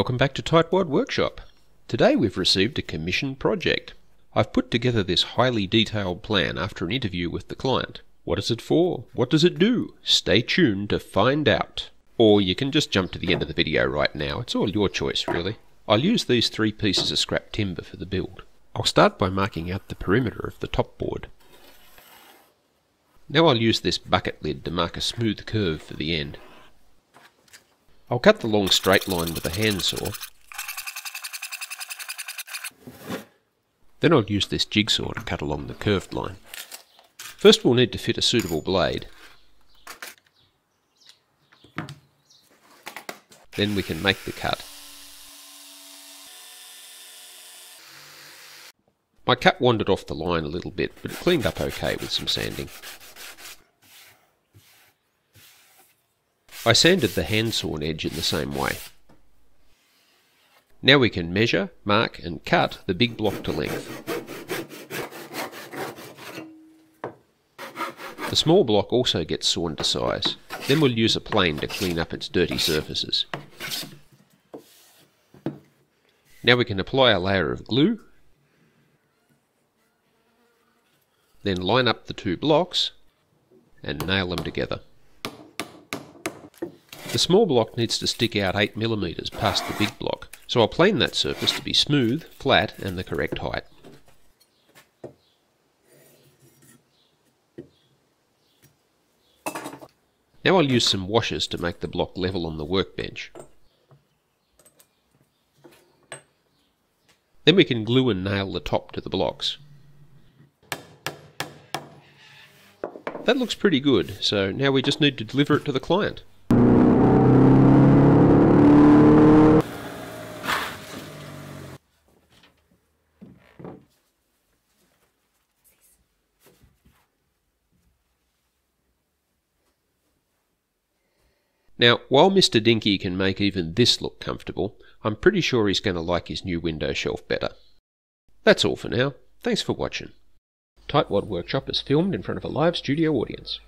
Welcome back to Tightwad Workshop. Today we've received a commission project. I've put together this highly detailed plan after an interview with the client. What is it for? What does it do? Stay tuned to find out. Or you can just jump to the end of the video right now. It's all your choice, really. I'll use these 3 pieces of scrap timber for the build. I'll start by marking out the perimeter of the top board. Now I'll use this bucket lid to mark a smooth curve for the end. I'll cut the long straight line with a handsaw. Then I'll use this jigsaw to cut along the curved line. First we'll need to fit a suitable blade. Then we can make the cut. My cut wandered off the line a little bit, but it cleaned up okay with some sanding. I sanded the hand-sawn edge in the same way. Now we can measure, mark and cut the big block to length. The small block also gets sawn to size. Then we'll use a plane to clean up its dirty surfaces. Now we can apply a layer of glue, then line up the 2 blocks and nail them together. The small block needs to stick out 8mm past the big block, so I'll plane that surface to be smooth, flat and the correct height. Now I'll use some washers to make the block level on the workbench. Then we can glue and nail the top to the blocks. That looks pretty good, so now we just need to deliver it to the client. Now, while Mr. Dinky can make even this look comfortable, I'm pretty sure he's going to like his new window shelf better. That's all for now. Thanks for watching. Tightwad Workshop is filmed in front of a live studio audience.